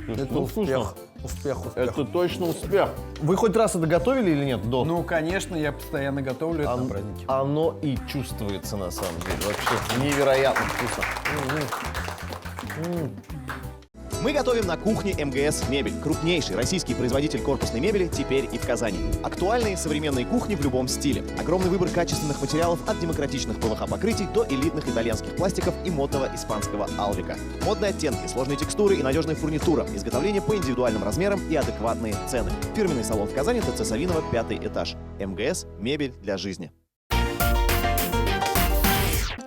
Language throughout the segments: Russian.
Это успех. Успех. Это точно успех. Вы хоть раз это готовили или нет до? Ну, конечно, я постоянно готовлю это на праздники. Оно и чувствуется на самом деле. Вообще невероятно вкусно. Мы готовим на кухне МГС «Мебель». Крупнейший российский производитель корпусной мебели теперь и в Казани. Актуальные современные кухни в любом стиле. Огромный выбор качественных материалов от демократичных ПВХ-покрытий до элитных итальянских пластиков и модного испанского алвика. Модные оттенки, сложные текстуры и надежная фурнитура. Изготовление по индивидуальным размерам и адекватные цены. Фирменный салон в Казани, ТЦ Савинова, 5-й этаж. МГС «Мебель для жизни».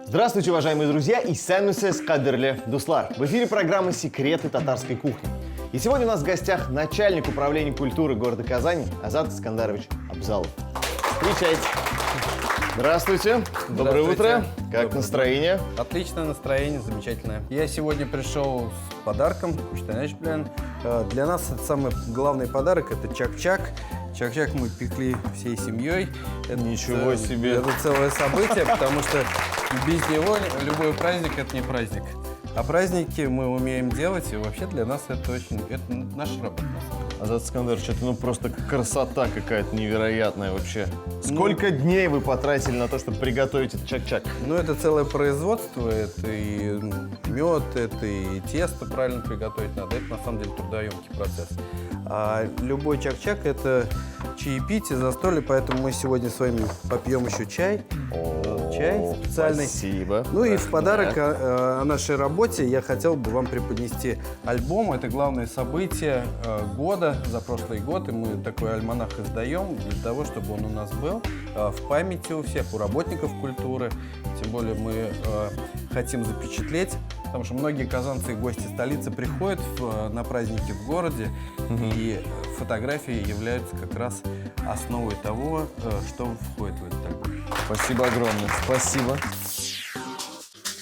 Здравствуйте, уважаемые друзья, и сәмісіз қадірлі дуслар. В эфире программа «Секреты татарской кухни». И сегодня у нас в гостях начальник управления культуры города Казани Азат Искандарович Абзалов. Встречайте. Здравствуйте. Доброе утро. Как настроение? Отличное настроение, замечательное. Я сегодня пришел с подарком. Для нас это самый главный подарок – это чак-чак. Чак-чак мы пекли всей семьей. Ничего себе! Это целое событие, потому что без него любой праздник – это не праздник. А праздники мы умеем делать, и вообще для нас это наша работа. Азат Искандарович, это просто красота какая-то невероятная вообще. Сколько дней вы потратили на то, чтобы приготовить этот чак-чак? Ну, это целое производство, это и мед, это и тесто правильно приготовить надо. Это, на самом деле, трудоемкий процесс. А любой чак-чак – это чаепитие, застолье, поэтому мы сегодня с вами попьем еще чай. Чай специальный. Спасибо. Ну и в подарок о нашей работе я хотел бы вам преподнести альбом. Это главное событие года за прошлый год. И мы такой альманах издаем для того, чтобы он у нас был в памяти у всех, у работников культуры. Тем более мы хотим запечатлеть, потому что многие казанцы и гости столицы приходят на праздники в городе, и фотографии являются как раз основой того, что входит в этот альбом. Спасибо огромное. Спасибо.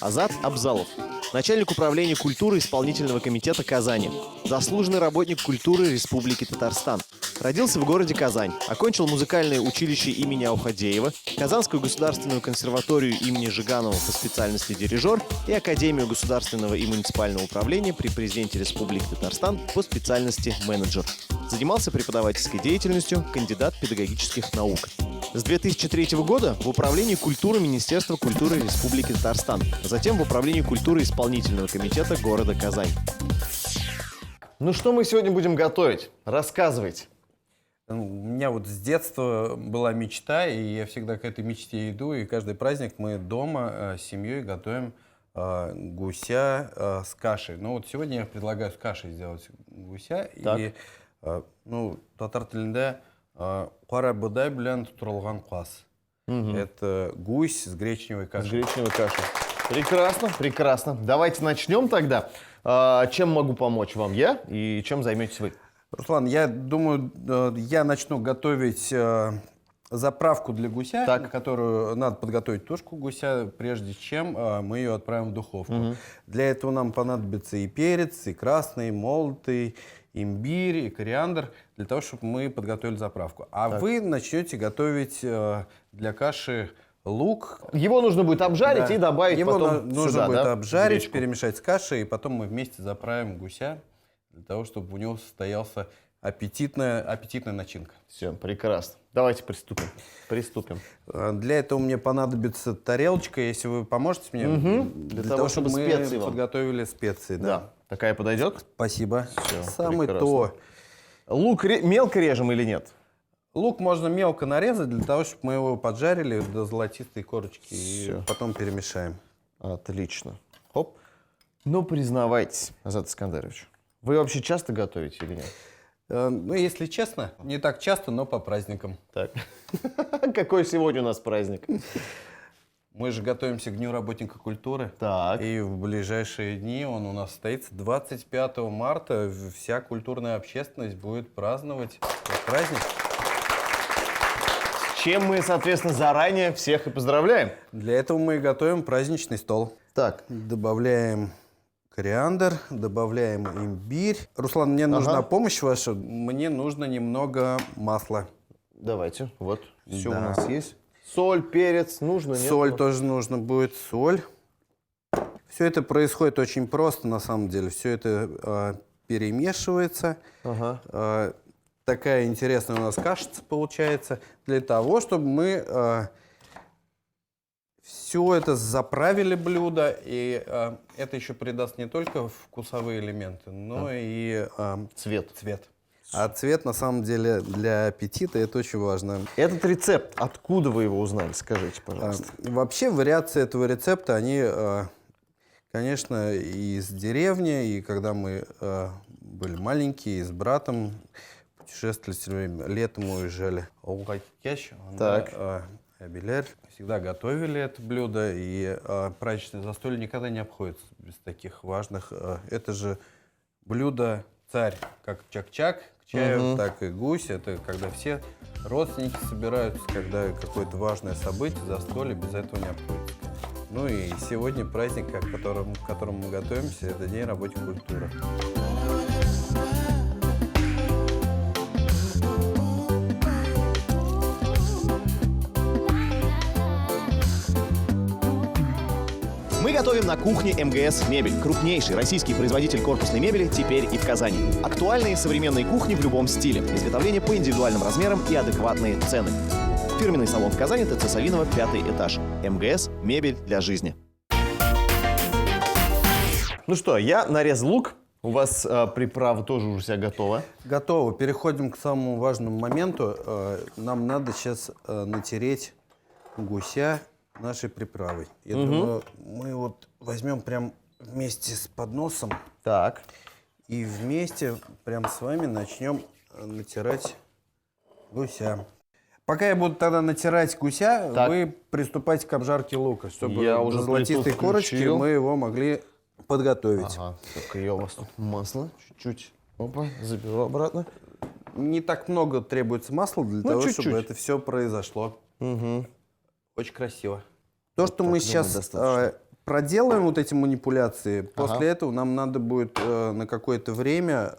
Азат Абзалов. Начальник управления культуры исполнительного комитета Казани. Заслуженный работник культуры Республики Татарстан. Родился в городе Казань. Окончил музыкальное училище имени Аухадеева, Казанскую государственную консерваторию имени Жиганова по специальности дирижер и Академию государственного и муниципального управления при президенте Республики Татарстан по специальности менеджер. Занимался преподавательской деятельностью, кандидат педагогических наук. С 2003 года в управлении культуры Министерства культуры Республики Татарстан, затем в управлении культуры исполнительного комитета города Казань. Ну что мы сегодня будем готовить? Рассказывайте. У меня вот с детства была мечта, и я всегда к этой мечте иду, и каждый праздник мы дома с семьей готовим гуся с кашей. Ну вот сегодня я предлагаю с кашей сделать гуся. Так. И татар тілінде қара бұдай белән тутырылған квас. Это гусь с гречневой кашей. С гречневой кашей. Прекрасно, прекрасно. Давайте начнем тогда. Чем могу помочь вам я и чем займетесь вы? Руслан, я думаю, я начну готовить заправку для гуся, на которую надо подготовить тушку гуся, прежде чем мы ее отправим в духовку. Для этого нам понадобится и перец, и красный, и молотый, имбирь, и кориандр, для того, чтобы мы подготовили заправку. А вы начнете готовить для каши лук. Его нужно будет обжарить и добавить Его потом нужно сюда, будет обжарить, гречку. перемешать с кашей, и потом мы вместе заправим гуся, для того, чтобы у него состоялся аппетитная начинка. Все, прекрасно. Давайте приступим. Для этого мне понадобится тарелочка, если вы поможете мне. Для того, чтобы мы специи вам. подготовили специи. Да. Такая подойдет? Спасибо. Всё, Самый прекрасно. то. Лук мелко режем или нет? Лук можно мелко нарезать, для того, чтобы мы его поджарили до золотистой корочки. Всё. И потом перемешаем. Отлично. Хоп. Ну, признавайтесь, Азат Искандарович, вы вообще часто готовите или нет? Ну, если честно, не так часто, но по праздникам. Так. Какой сегодня у нас праздник? Мы же готовимся к Дню работника культуры. Так. И в ближайшие дни он у нас состоится 25 марта. Вся культурная общественность будет праздновать этот праздник. С чем мы, соответственно, заранее всех и поздравляем. Для этого мы готовим праздничный стол. Так. Добавляем кориандр, добавляем имбирь. Руслан, мне нужна помощь ваша. Мне нужно немного масла. Давайте. Вот. Все Да. у нас есть. Соль, перец нужно, нет? Соль тоже нужно будет. Соль. Все это происходит очень просто, на самом деле. Все это перемешивается. Ага. Такая интересная у нас кашица получается. Для того, чтобы мы все это заправили блюдо. И это еще придаст не только вкусовые элементы, но и Цвет. цвет. А цвет, на самом деле, для аппетита это очень важно. Этот рецепт, откуда вы его узнали, скажите, пожалуйста. Вообще вариации этого рецепта, они, конечно, из деревни, и когда мы были маленькие, и с братом путешествовали все время, летом уезжали. Так. Абелер. Всегда готовили это блюдо, и праздничное застолье никогда не обходится без таких важных. Это же блюдо царь, как чак-чак к чаю, так и гусь. Это когда все родственники собираются, когда какое-то важное событие, застолье, без этого не обходится. Ну и сегодня праздник, к которому мы готовимся, это День работника культуры. Мы готовим на кухне МГС «Мебель». Крупнейший российский производитель корпусной мебели теперь и в Казани. Актуальные современные кухни в любом стиле. Изготовление по индивидуальным размерам и адекватные цены. Фирменный салон в Казани, ТЦ Савинова, 5-й этаж. МГС «Мебель для жизни». Ну что, я нарезал лук. У вас приправа тоже уже вся готова. Готово. Переходим к самому важному моменту. Нам надо сейчас натереть гуся нашей приправой. Я думаю, мы вот возьмем прям вместе с подносом Так. и вместе прям с вами начнем натирать гуся. Пока я буду тогда натирать гуся, Так. вы приступайте к обжарке лука, чтобы Я до уже золотистой плиту корочки включил. мы его могли подготовить. Ага, только я у вас тут масло чуть-чуть. Опа, заберу обратно. Не так много требуется масла для того, чуть-чуть. чтобы это все произошло. Угу. Очень красиво. То, что мы думаю, сейчас достаточно. проделаем, вот эти манипуляции, после этого нам надо будет на какое-то время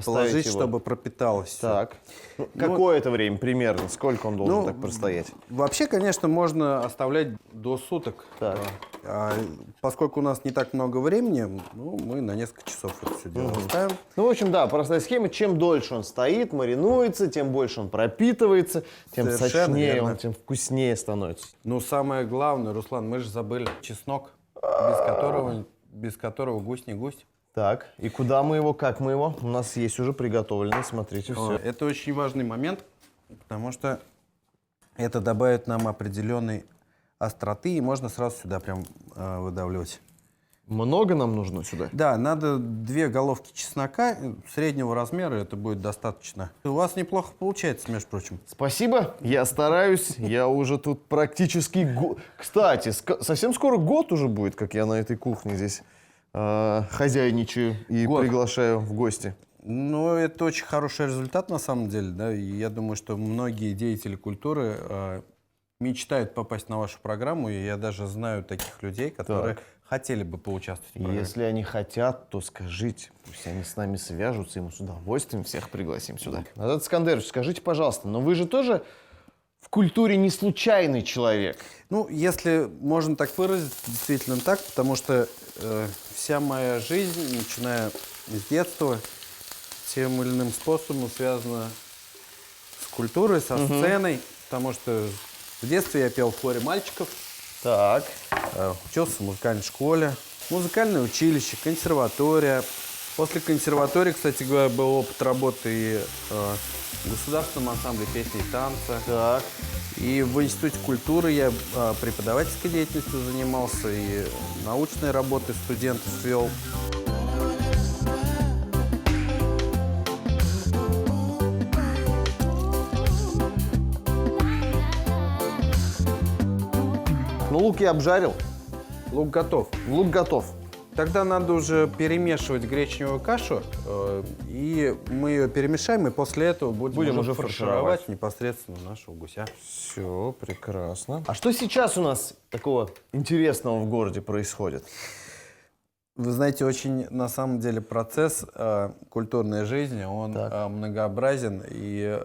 положить, его. чтобы пропиталось всё. Так. Ну, какое это время примерно? Сколько он должен так простоять? Вообще, конечно, можно оставлять до суток. Так. Поскольку у нас не так много времени, мы на несколько часов это все дело оставим. Ну, в общем, да, простая схема. Чем дольше он стоит, маринуется, тем больше он пропитывается, тем Совершенно сочнее верно. он, тем вкуснее становится. Но самое главное, Руслан, мы же забыли чеснок, без которого гусь не гусь. Так, и куда мы его, как мы его? У нас есть уже приготовленный, смотрите, все. Это очень важный момент, потому что это добавит нам определенной остроты, и можно сразу сюда прям выдавливать. Много нам нужно сюда? Да, надо 2 головки чеснока среднего размера, это будет достаточно. У вас неплохо получается, между прочим. Спасибо, я стараюсь, я уже тут практически... Кстати, совсем скоро год уже будет, как я на этой кухне здесь хозяйничаю и Год. приглашаю в гости. Ну, это очень хороший результат на самом деле, да, и я думаю, что многие деятели культуры мечтают попасть на вашу программу, и я даже знаю таких людей, которые хотели бы поучаствовать в программе. Если они хотят, то скажите, пусть они с нами свяжутся, и мы с удовольствием всех пригласим сюда. Азат Искандерович, скажите, пожалуйста, но вы же тоже в культуре не случайный человек? Ну, если можно так выразить, действительно так, потому что вся моя жизнь, начиная с детства, тем или иным способом связана с культурой, со сценой, потому что в детстве я пел в хоре мальчиков, Так. учился в музыкальной школе, музыкальное училище, консерватория. После консерватории, кстати говоря, был опыт работы и в государственном ансамбле песни и танца. Так. И в Институте культуры я преподавательской деятельностью занимался, и научной работой студентов вел. Ну, лук я обжарил. Лук готов. Лук готов. Тогда надо уже перемешивать гречневую кашу, и мы ее перемешаем, и после этого будем уже фаршировать непосредственно нашего гуся. Все, прекрасно. А что сейчас у нас такого интересного в городе происходит? Вы знаете, очень на самом деле процесс культурной жизни, он многообразен и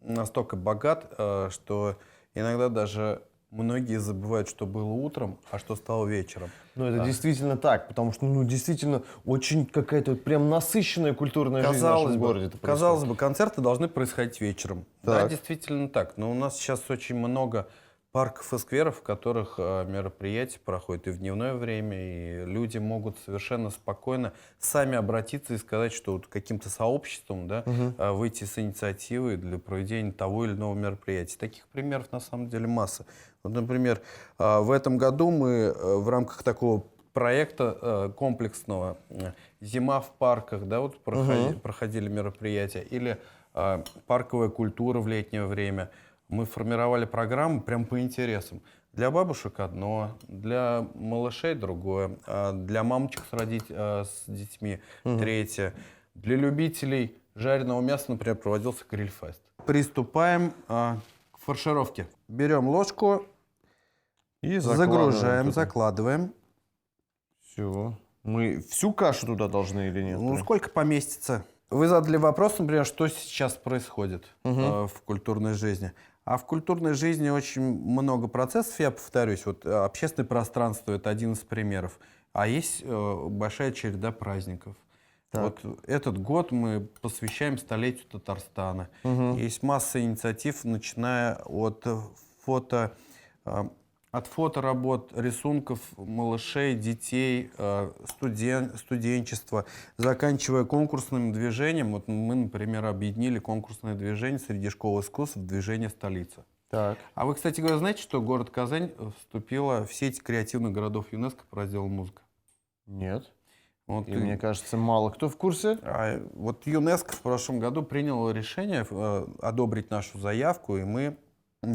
настолько богат, что иногда даже многие забывают, что было утром, а что стало вечером. Ну, это действительно так, потому что, ну, действительно, очень какая-то вот прям насыщенная культурная жизнь в нашем городе. Казалось бы, концерты должны происходить вечером. Да, Так. действительно так. Но у нас сейчас очень много парков и скверов, в которых мероприятия проходят и в дневное время, и люди могут совершенно спокойно сами обратиться и сказать, что вот каким-то сообществом, да, выйти с инициативой для проведения того или иного мероприятия. Таких примеров на самом деле масса. Вот, например, в этом году мы в рамках такого проекта комплексного «Зима в парках», да, вот проходили мероприятия, или парковая культура в летнее время. Мы формировали программу прям по интересам. Для бабушек одно, для малышей другое, для мамочек с детьми третье. Для любителей жареного мяса, например, проводился гриль-фест. Приступаем к фаршировке. Берем ложку и загружаем, закладываем. Все. Мы всю кашу туда должны или нет? Ну, сколько поместится? Вы задали вопрос, например, что сейчас происходит в культурной жизни. А в культурной жизни очень много процессов, я повторюсь. Вот общественное пространство – это один из примеров. А есть большая череда праздников. Вот этот год мы посвящаем столетию Татарстана. Есть масса инициатив, начиная от фоторабот, рисунков малышей, детей, студенчества, заканчивая конкурсным движением. Вот мы, например, объединили конкурсное движение среди школ искусств в движение «Столица». Так. А вы, кстати говоря, знаете, что город Казань вступила в сеть креативных городов ЮНЕСКО по разделу «Музыка»? Нет. Вот, И мне кажется, мало кто в курсе. вот ЮНЕСКО в прошлом году приняло решение одобрить нашу заявку, и мы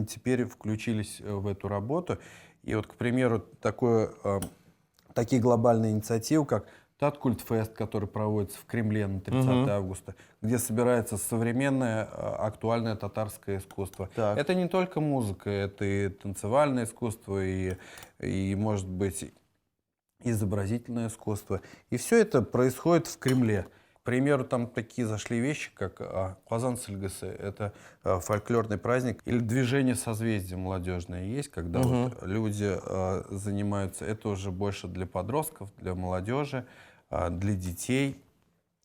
теперь включились в эту работу. И вот, к примеру, такие глобальные инициативы, как Таткультфест, который проводится в Кремле на 30 августа, где собирается современное актуальное татарское искусство. Так. Это не только музыка, это и танцевальное искусство, и может быть, изобразительное искусство. И все это происходит в Кремле. К примеру, там такие зашли вещи, как Казан Сыльгысы, это фольклорный праздник, или движение созвездия молодежное есть, когда вот люди занимаются, это уже больше для подростков, для молодежи, для детей.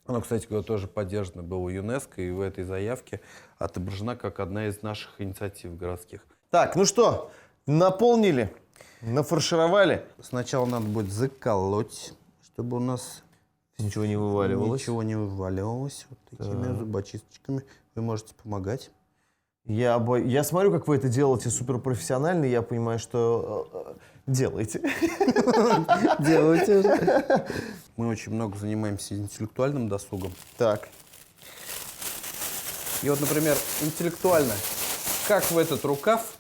Оно, кстати говоря, тоже поддержано было ЮНЕСКО, и в этой заявке отображена как одна из наших инициатив городских. Так, ну что, наполнили, нафаршировали. Сначала надо будет заколоть, чтобы у нас Ничего не вываливалось. ничего не вываливалось. Вот такими зубочисточками. Вы можете помогать. Я смотрю, как вы это делаете суперпрофессионально, и я понимаю, что делаете. Делайте уже. Мы очень много занимаемся интеллектуальным досугом. Так. И вот, например, интеллектуально, как в этот рукав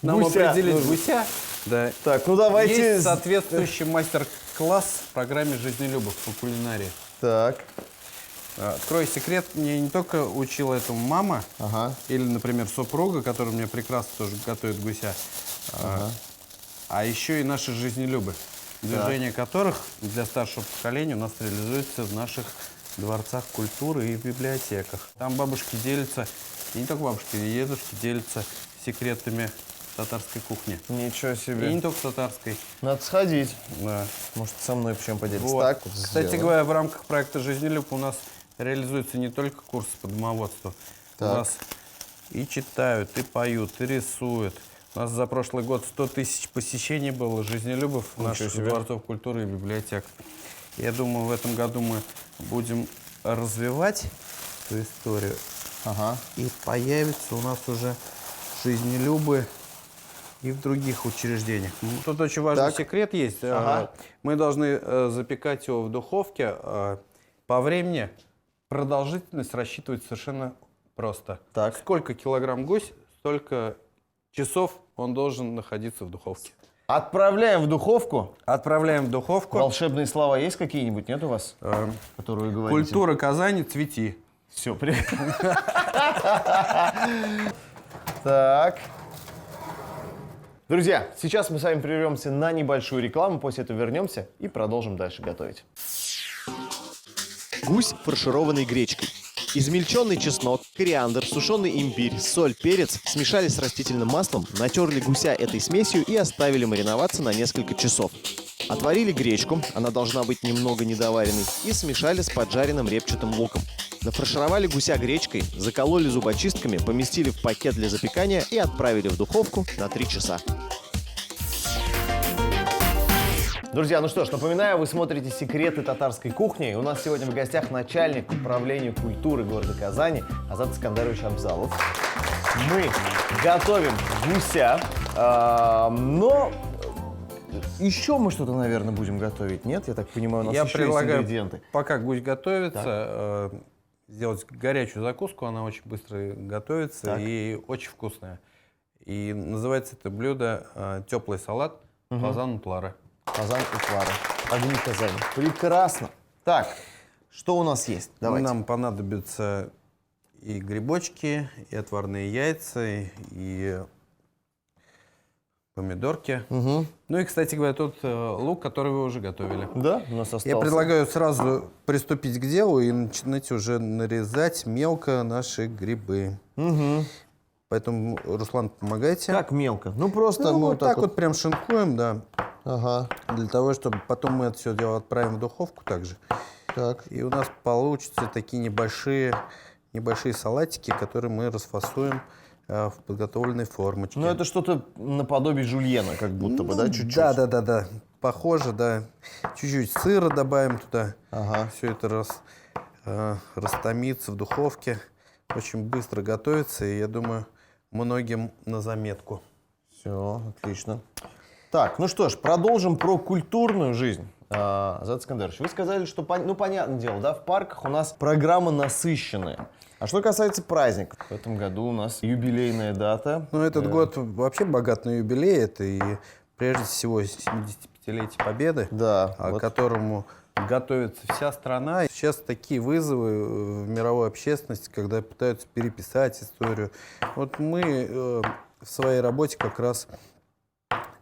нам Гуся определить нужно. гуся. Да. Так, ну давайте... Есть соответствующий мастер-класс в программе «Жизнелюбов» по кулинарии. Так. Открою секрет, мне не только учила этому мама, или, например, супруга, которая мне прекрасно тоже готовит гуся, а еще и наши жизнелюбы, движение которых для старшего поколения у нас реализуется в наших дворцах культуры и в библиотеках. Там бабушки делятся, и не только бабушки, и дедушки делятся секретами татарской кухни. Ничего И себе. не только татарской. Надо сходить. Да. Может, со мной почему поделиться. Вот. Так, вот Кстати сделаем. говоря, в рамках проекта «Жизнелюб» у нас реализуются не только курсы по домоводству. Так. У нас и читают, и поют, и рисуют. У нас за прошлый год 100 тысяч посещений было «Жизнелюбов» в наших себе. дворцов культуры и библиотек. Я думаю, в этом году мы будем развивать эту историю. И появятся у нас уже «Жизнелюбы» и в других учреждениях. Тут очень важный секрет есть. Мы должны запекать его в духовке. По времени продолжительность рассчитывать совершенно просто. Так. Сколько килограмм гусь, столько часов он должен находиться в духовке. Отправляем в духовку. Отправляем в духовку. Волшебные слова есть какие-нибудь, нет у вас? Которые вы говорите? Культура Казани, цвети. Все, Так. Друзья, сейчас мы с вами прервемся на небольшую рекламу, после этого вернемся и продолжим дальше готовить. Гусь, фаршированный гречкой. Измельченный чеснок, кориандр, сушеный имбирь, соль, перец смешали с растительным маслом, натерли гуся этой смесью и оставили мариноваться на несколько часов. Отварили гречку, она должна быть немного недоваренной, и смешали с поджаренным репчатым луком. Нафаршировали гуся гречкой, закололи зубочистками, поместили в пакет для запекания и отправили в духовку на 3 часа. Друзья, ну что ж, напоминаю, вы смотрите «Секреты татарской кухни». У нас сегодня в гостях начальник управления культуры города Казани Азат Искандарович Абзалов. Мы готовим гуся, но еще мы что-то, наверное, будем готовить, нет? Я так понимаю, у нас Я еще предлагаю, есть ингредиенты. пока гусь готовится, сделать горячую закуску. Она очень быстро готовится Так. и очень вкусная. И называется это блюдо теплый салат фазан утлары. Казань и Клара. Огни Казани. Прекрасно. Так, что у нас есть? Давайте. Нам понадобятся и грибочки, и отварные яйца, и помидорки. Мгм. Ну и, кстати говоря, тот лук, который вы уже готовили. Да, у нас остался. Я предлагаю сразу приступить к делу и начинать уже нарезать мелко наши грибы. Мгм. Поэтому, Руслан, помогайте. Как мелко? Ну, просто Ну, мы вот так вот прям шинкуем, да. Ага, Для того, чтобы потом мы это все дело отправим в духовку также. так. И у нас получатся такие небольшие салатики, которые мы расфасуем в подготовленной формочке. Ну, это что-то наподобие жульена, как будто бы, да, чуть-чуть? Да. Похоже, да. Чуть-чуть сыра добавим туда. Ага. Все это растомится в духовке. Очень быстро готовится, и я думаю, многим на заметку. Все, отлично. Так, ну что ж, продолжим про культурную жизнь. Азат Искандарович, вы сказали, что, ну, понятное дело, да, в парках у нас программа насыщенная. А что касается праздников, в этом году у нас юбилейная дата. Ну, этот год вообще богат на юбилей. Это и прежде всего 75-летие Победы, Да, к вот. которому готовится вся страна. Сейчас такие вызовы в мировой общественности, когда пытаются переписать историю. Вот мы в своей работе как раз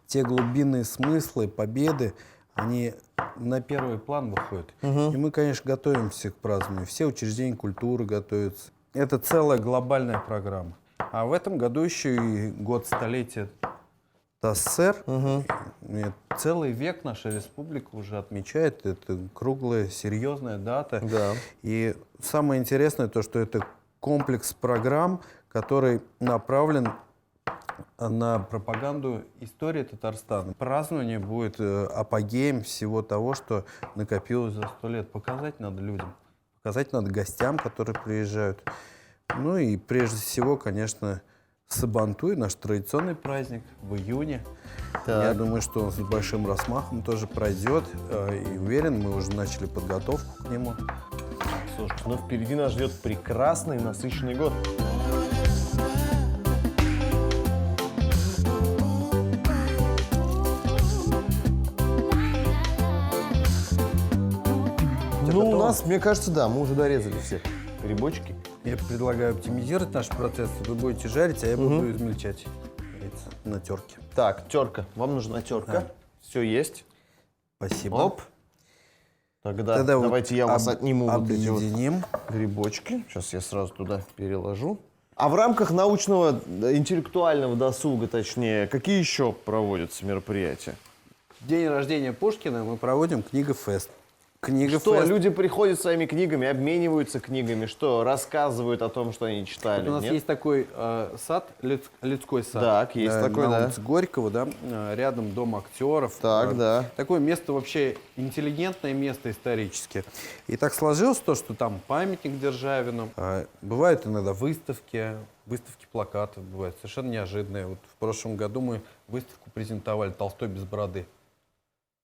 те глубинные смыслы Победы, они на первый план выходят. И мы, конечно, готовимся к празднованию. Все учреждения культуры готовятся. Это целая глобальная программа. А в этом году еще и год столетия ТАССР. И целый век наша республика уже отмечает. Это круглая, серьезная дата. Да. И самое интересное то, что это комплекс программ, который направлен на пропаганду истории Татарстана. Празднование будет апогеем всего того, что накопилось за 100 лет. Показать надо людям, показать надо гостям, которые приезжают. Ну и прежде всего, конечно, Сабантуй, наш традиционный праздник в июне. Так. Я думаю, что он с большим размахом тоже пройдет. И уверен, мы уже начали подготовку к нему. Слушайте, ну впереди нас ждет прекрасный насыщенный год. Ну, у готово? нас, мне кажется, да, мы уже дорезали все грибочки. Я предлагаю оптимизировать наш процесс. Вы будете жарить, а я буду измельчать яйца на терке. Так, терка. Вам нужна терка. Да. Все есть. Спасибо. Оп. Тогда вот давайте я вас отниму вот эти вот объединим. грибочки. Сейчас я сразу туда переложу. А в рамках научного, интеллектуального досуга, точнее, какие еще проводятся мероприятия? День рождения Пушкина мы проводим книга-фест. Книга-фест. Что, люди приходят с своими книгами, обмениваются книгами, что, рассказывают о том, что они читали, Вот у нас нет? есть такой сад, людской сад. Так, есть такой, на да. улице Горького, да, рядом дом актеров. Так, да. Такое место вообще интеллигентное место исторически. И так сложилось то, что там памятник Державину. Бывают иногда выставки плакатов бывают совершенно неожиданные. Вот в прошлом году мы выставку презентовали «Толстой без бороды».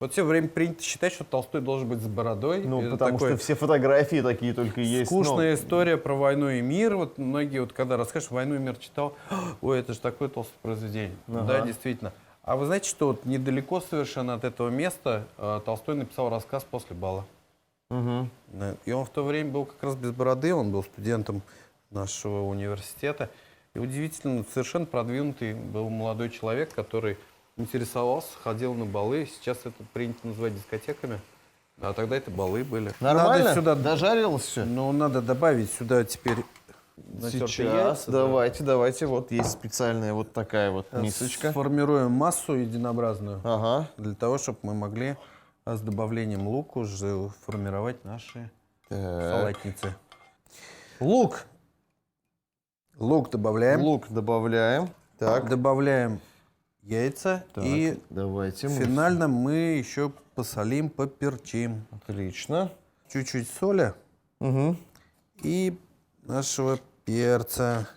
Вот все время принято считать, что Толстой должен быть с бородой. Ну, Это потому такой что все фотографии такие только есть. скучная история про войну и мир. Вот многие, вот, когда расскажешь, «Войну и мир» читал, ой, это же такое толстое произведение. Ага. Да, действительно. А вы знаете, что вот недалеко совершенно от этого места Толстой написал рассказ «После бала». Мгм. Да. И он в то время был как раз без бороды, он был студентом нашего университета. И удивительно, совершенно продвинутый был молодой человек, который интересовался, ходил на балы. Сейчас это принято называть дискотеками. А тогда это балы были. Нормально? Надо сюда, Дожарилось все? ну, надо добавить сюда теперь натертые Сейчас, яйца. давайте. Вот есть специальная вот такая вот мисочка. Сформируем массу единообразную. Ага. Для того, чтобы мы могли с добавлением лука уже формировать наши салатницы. Лук. Лук добавляем. Лук добавляем. Так. Добавляем яйца. Так, И давайте. финально мы еще посолим, поперчим. Отлично. Чуть-чуть соли Угу. и нашего перца.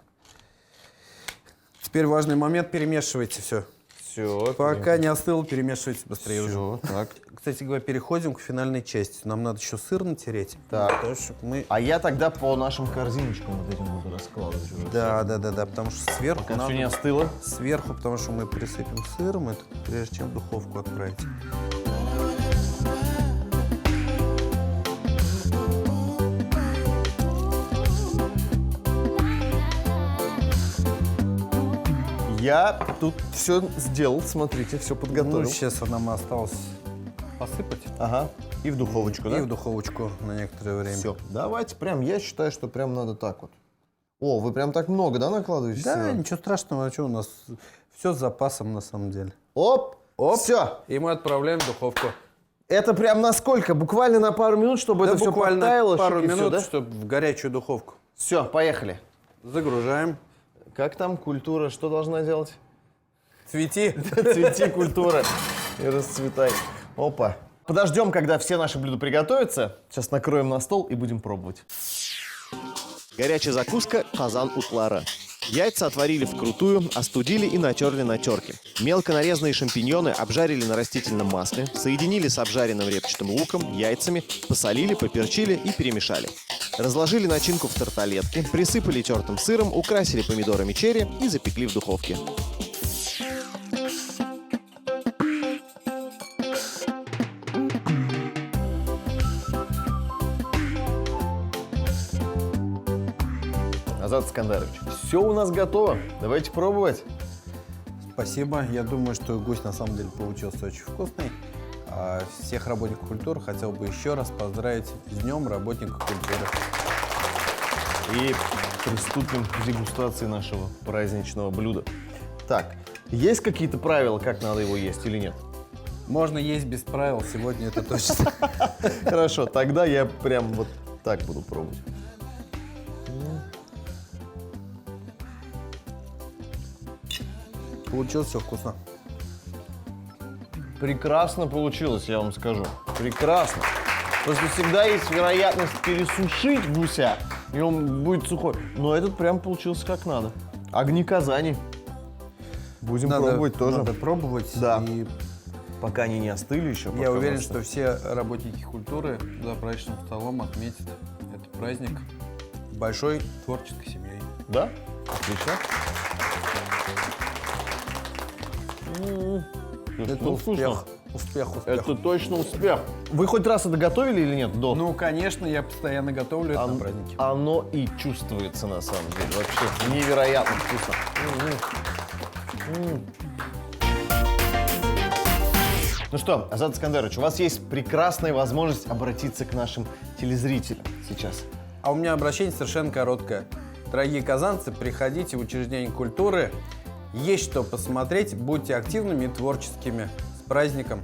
Теперь важный момент. Перемешивайте все. Все. Пока не остыло, перемешивайте быстрее уже. Все, так. Кстати говоря, переходим к финальной части. Нам надо еще сыр натереть. Так. Для того, чтобы мы... А я тогда по нашим корзиночкам вот этим буду раскладывать уже. Да, потому что сверху Пока надо... все не остыло. Сверху, потому что мы присыпем сыром, это прежде чем в духовку отправить. Я тут все сделал, смотрите, все подготовил. Ну, сейчас нам осталось посыпать. Ага. И в духовочку, да? И в духовочку на некоторое время. Все. Давайте прям, я считаю, что прям надо так вот. О, вы прям так много, да, накладываете? Да, всего? ничего страшного, а что у нас все с запасом на самом деле. Оп, Оп. все. И мы отправляем в духовку. Это прям на сколько? Буквально на пару минут, чтобы это все буквально подтаяло? пару шик, и минут, всё, да? чтобы в горячую духовку. Все, поехали. Загружаем. Как там культура, что должна делать? Цвети. Цвети, культура, и расцветай. Опа. Подождем, когда все наши блюда приготовятся. Сейчас накроем на стол и будем пробовать. Горячая закуска – казан утлара. Яйца отварили вкрутую, остудили и натерли на терке. Мелко нарезанные шампиньоны обжарили на растительном масле, соединили с обжаренным репчатым луком, яйцами, посолили, поперчили и перемешали. Разложили начинку в тарталетке, присыпали тертым сыром, украсили помидорами черри и запекли в духовке. Азат Скандарович, все у нас готово. Давайте пробовать. Спасибо. Я думаю, что гусь на самом деле получился очень вкусный. А всех работников культуры хотел бы еще раз поздравить с Днем работника культуры. И приступим к дегустации нашего праздничного блюда. Так, есть какие-то правила, как надо его есть или нет? Можно есть без правил, сегодня это точно. Хорошо, тогда я прям вот так буду пробовать. Получилось все вкусно. Прекрасно получилось, я вам скажу. Прекрасно. Просто всегда есть вероятность пересушить гуся, и он будет сухой. Но этот прям получился как надо. Огни Казани. Будем пробовать тоже. Надо пробовать. Да. И Пока они не остыли еще. я уверен, что все работники культуры за праздничным столом отметят этот праздник большой творческой семьей. Да? Отлично. Это успех. Успех. Это точно успех. Вы хоть раз это готовили или нет до? Ну, конечно, я постоянно готовлю это на праздники. Оно и чувствуется на самом деле. Вообще невероятно вкусно. Ну что, Азат Скандарович, у вас есть прекрасная возможность обратиться к нашим телезрителям сейчас. А у меня обращение совершенно короткое. Дорогие казанцы, приходите в учреждение культуры. Есть что посмотреть, будьте активными и творческими. С праздником!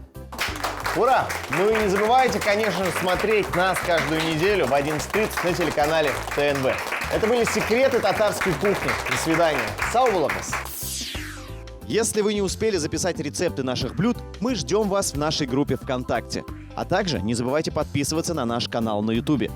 Ура! Ну и не забывайте, конечно же, смотреть нас каждую неделю в 11:30 на телеканале ТНВ. Это были секреты татарской кухни. До свидания. Саубулакас. Если вы не успели записать рецепты наших блюд, мы ждем вас в нашей группе ВКонтакте. А также не забывайте подписываться на наш канал на Ютубе.